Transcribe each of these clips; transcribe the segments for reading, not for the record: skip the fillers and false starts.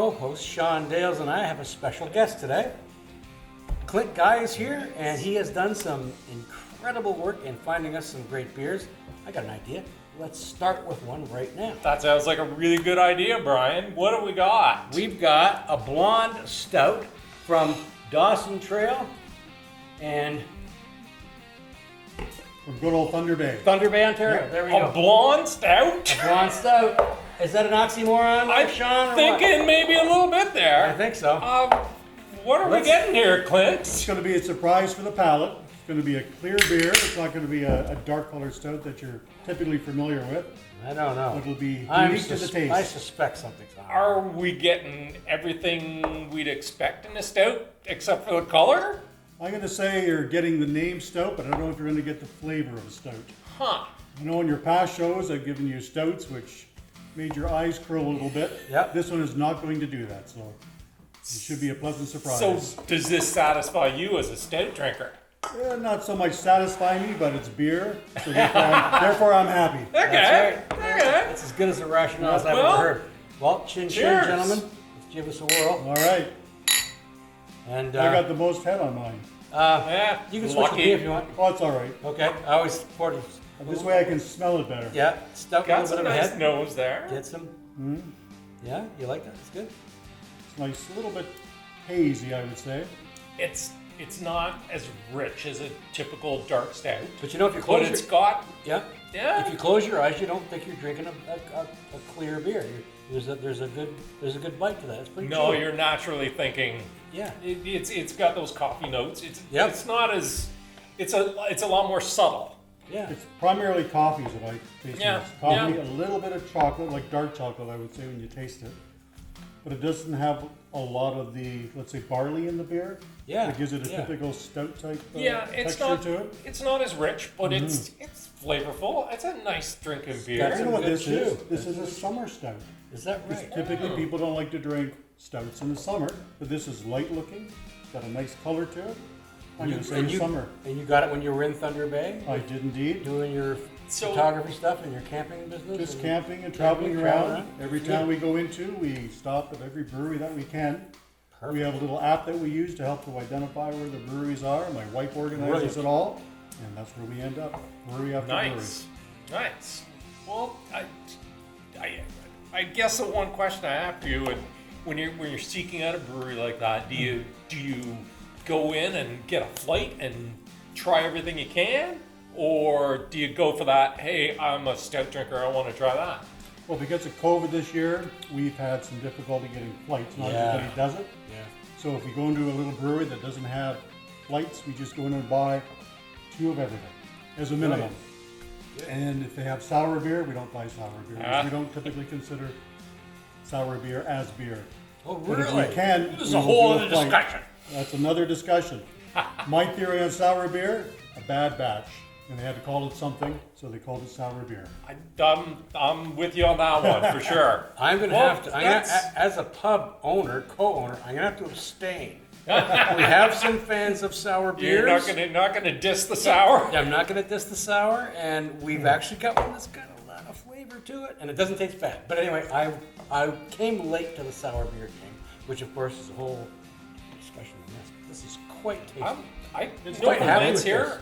co-host Shawn Dales and I have a special guest today. Clint Guy is here, and he has done some incredible work in finding us some great beers. I got an idea. Let's start with one right now. That sounds like a really good idea, Brian. What do we got? We've got a Blonde Stout from Dawson Trail and From good old Thunder Bay. Thunder Bay, Ontario. Yeah. There we A go. blonde stout? A Blonde Stout. Is that an oxymoron, I'm Shawn? Or thinking what? maybe a little bit there. I think so. What are we Let's- getting here, It's Clint? going to be a surprise for the palate. It's going to be a clear beer. It's not going to be a dark colored stout that you're typically familiar with. I don't know. It'll be I unique to the taste. I suspect something's wrong. Are we getting everything we'd expect in a stout except for the color? I'm going to say you're getting the name stout, but I don't know if you're going to get the flavor of a stout. Huh. I know in your past shows I've given you stouts which made your eyes curl a little bit. Yep. This one is not going to do that, so it should be a pleasant surprise. So does this satisfy you as a stout drinker? Not so much satisfy me, but it's beer, so therefore I'm happy. Okay. That's right. That's as good as a rationale as I've Well, ever heard. Well, chin chin, cheers. gentlemen. Let's give us a whirl. All right, And I got the most head on mine. Yeah. you can switch with me if you want. Oh, it's all right. Okay. I always pour it. This way I can smell it better. Yeah. Stout a Got little some bit of a nice head. nose there. Get some. Yeah. You like that? It's good. It's nice, a little bit hazy, I would say. It's not as rich as a typical dark stout, But you know, if you but close it's your got yeah. Yeah. If you close your eyes, you don't think you're drinking a clear beer. There's a good bite to that. It's pretty. No, chewy. you're naturally thinking. Yeah. It's got those coffee notes. Yep. It's not as it's a lot more subtle. Yeah. It's primarily coffees that I taste. Yeah, It's coffee, yeah. a little bit of chocolate, like dark chocolate, I would say, when you taste it. But it doesn't have a lot of the, let's say, barley in the beer. Yeah, It gives it a yeah. typical stout type It's texture not to it. it's not as rich, but it's flavorful. It's a nice drinking beer. That's You know what good this is? chew. This is a summer stout. Is that right? Typically, people don't like to drink stouts in the summer, but this is light looking, got a nice color to it. I'm going to say summer. And you got it when you were in Thunder Bay, I did indeed. doing your So- photography stuff and your camping business. Just and- camping and traveling traveling around. Every town we go into, we stop at every brewery that we can. We have a little app that we use to help to identify where the breweries are. My wife organizes Brilliant. it all, and that's where we end up, brewery after Nice. Well, I guess the one question I have for you, and when you're seeking out a brewery like that, do you go in and get a flight and try everything you can, or do you go for that? Hey, I'm a stout drinker. I want to try that. Well, because of COVID this year, we've had some difficulty getting flights. Not Yeah. everybody does it. Yeah. So if we go into a little brewery that doesn't have flights, we just go in and buy 2 of everything as a minimum. And if they have sour beer, we don't buy sour beer. Ah. We don't typically consider sour beer as beer. Oh, But if really? we can, This is we a will whole do other flight. discussion. That's another discussion. My theory on sour beer, a bad batch. And they had to call it something, so they called it sour beer. I'm with you on that one for sure. I'm gonna Well, have to. that's- As a pub owner, co-owner, I'm gonna have to abstain. We have some fans of sour beers. You're not gonna diss the sour. I'm not gonna diss the sour, and we've actually got one that's got a lot of flavor to it, and it doesn't taste bad. But anyway, I came late to the sour beer game, which of course is a whole discussion on this. This is quite tasty. No quite happy complaints with here.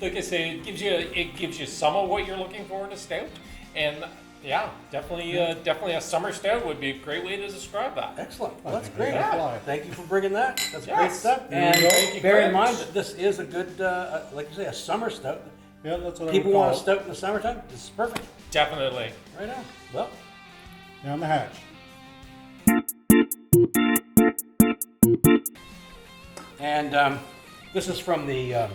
Like I say, it gives you some of what you're looking for in a stout, and yeah, definitely a summer stout would be a great way to describe that. Excellent. Well, that's think great. that'll fly. Thank you for bringing that. That's great Yes. stuff. There you And go. Thank you, bear in Chris. mind that this is a good, like you say, a summer stout. Yeah, that's what People I would want a call it. stout in the summertime. This is perfect. Definitely. Right on. Well, Down the hatch. and this is from the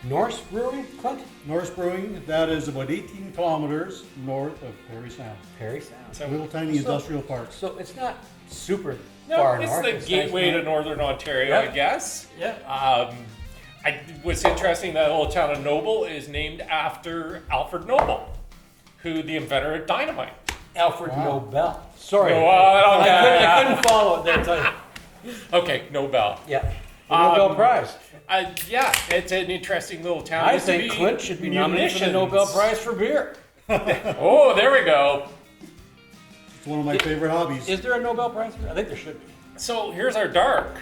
Norse Brewery, Clint? Norse Brewing, that is about 18 kilometers north of Perry Sound. Perry Sound. So- A little tiny industrial park. So it's not super No, far it's north. the nice gateway to north. northern Ontario, I Yeah. guess. Yeah. What's interesting, that little town of Noble is named after Alfred Noble, who the inventor of dynamite. Alfred Wow. Nobel. Sorry. Oh, okay. I couldn't follow it there. Tell you. Okay, Nobel. Yeah. The Nobel Prize. Yeah, it's an interesting little town. I Used to think be Clint should be nominated for the munitions. Nobel Prize for beer. Oh, there we go. one of my favorite hobbies. Is there a Nobel Prize for it? I think there should be. So here's our dark.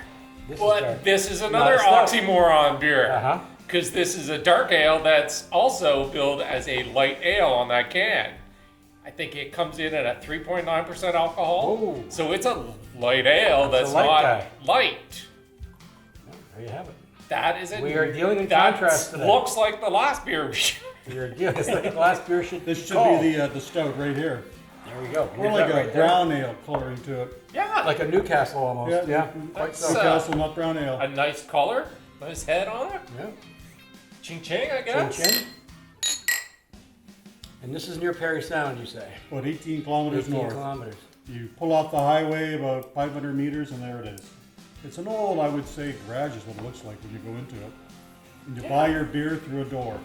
This is But dark. this is Not another a stout. oxymoron beer. Uh-huh. Because this is a dark ale that's also billed as a light ale on that can. I think it comes in at a 3.9% alcohol. Oh. So it's a light ale That's that's a light not guy. light. There you have it. That is it. We are dealing in that contrast today. looks like the last beer. You're dealing. It's like the last beer should This should call. be the stout right here. There we go. More Here's like that a right there. brown ale coloring to it. Yeah. Like a Newcastle almost. Yeah, Yeah. Quite That's, so. Newcastle nut brown ale. a nice color. Nice head on it. Yeah. Ching ching, I Chin guess. chin. And this is near Perry Sound, you say? About 18 kilometers 18 north. kilometers. You pull off the highway about 500 meters and there it is. It's an old, I would say, garage is what it looks like when you go into it. And you buy your beer through a door.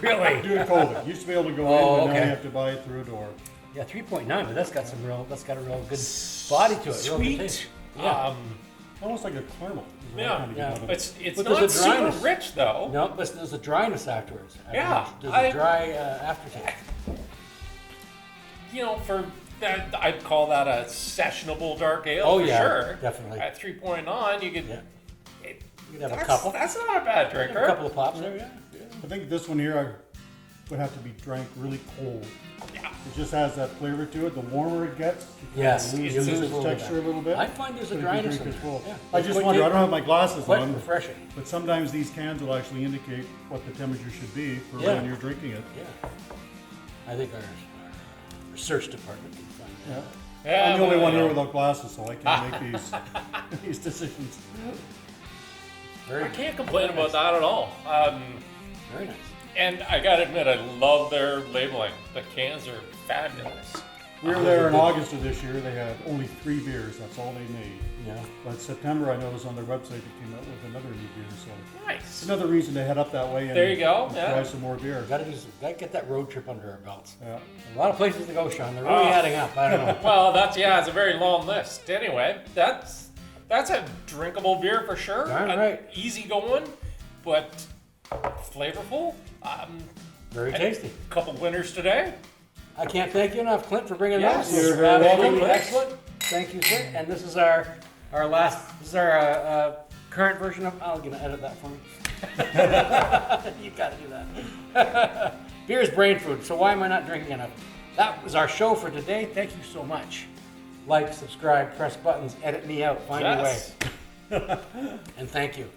Really? Due to COVID. You used to be able to go Oh, in, but now okay. you have to buy it through a door. Yeah, 3.9, but that's got a real good body to it. Real good Sweet. taste. Yeah. Almost like a caramel. is what I Yeah, kinda get yeah. out of it. It's But not there's a super dryness. rich though. No, but there's a dryness afterwards. Yeah, There's I- a dry aftertaste. You know, for that, I'd call that a sessionable dark ale Oh, for yeah, sure. definitely. At 3.9, you could. Yeah. It, You could have a that's, couple. That's not a bad drinker. A couple of pops there, yeah. I think this one here would have to be drank really cold. Yeah. It just has that flavor to it. The warmer it gets, it Yes, kind of you loses lose a its little bit texture of a little bit. I find there's a But if you dryness drink in it it. full. Yeah. I It's just quite wonder, I deep. don't have my glasses Quite on, refreshing. but sometimes these cans will actually indicate what the temperature should be for Yeah. when you're drinking it. Yeah. I think our research department can find that. Yeah. Yeah, I'm the only but, one you here know, without glasses, so I can't make these these decisions. Very, I can't complain about that at all. very nice. And I gotta admit, I love their labeling. The cans are fabulous. We were there in August of this year. They had only 3 beers. That's all they made. Yeah. But September, I noticed on their website they came out with another new beer. So Nice. another reason to head up that way and There you go, and yeah. try some more beer. Gotta get that road trip under our belts. Yeah. A lot of places to go, Sean. They're really adding up. I don't know. Well, it's a very long list. Anyway, that's a drinkable beer for sure. Darn right. Easy going, but flavorful. Very And tasty. A couple winners today. I can't thank you enough, Clint, for bringing Yes. those. You're very Absolutely welcome. excellent. Thank you, sir. And this is our last. This is our current version of. I'm gonna edit that for me. You gotta do that. Beer is brain food, so why am I not drinking enough? That was our show for today. Thank you so much. Like, subscribe, press buttons, edit me out, find your way. Yes. And thank you.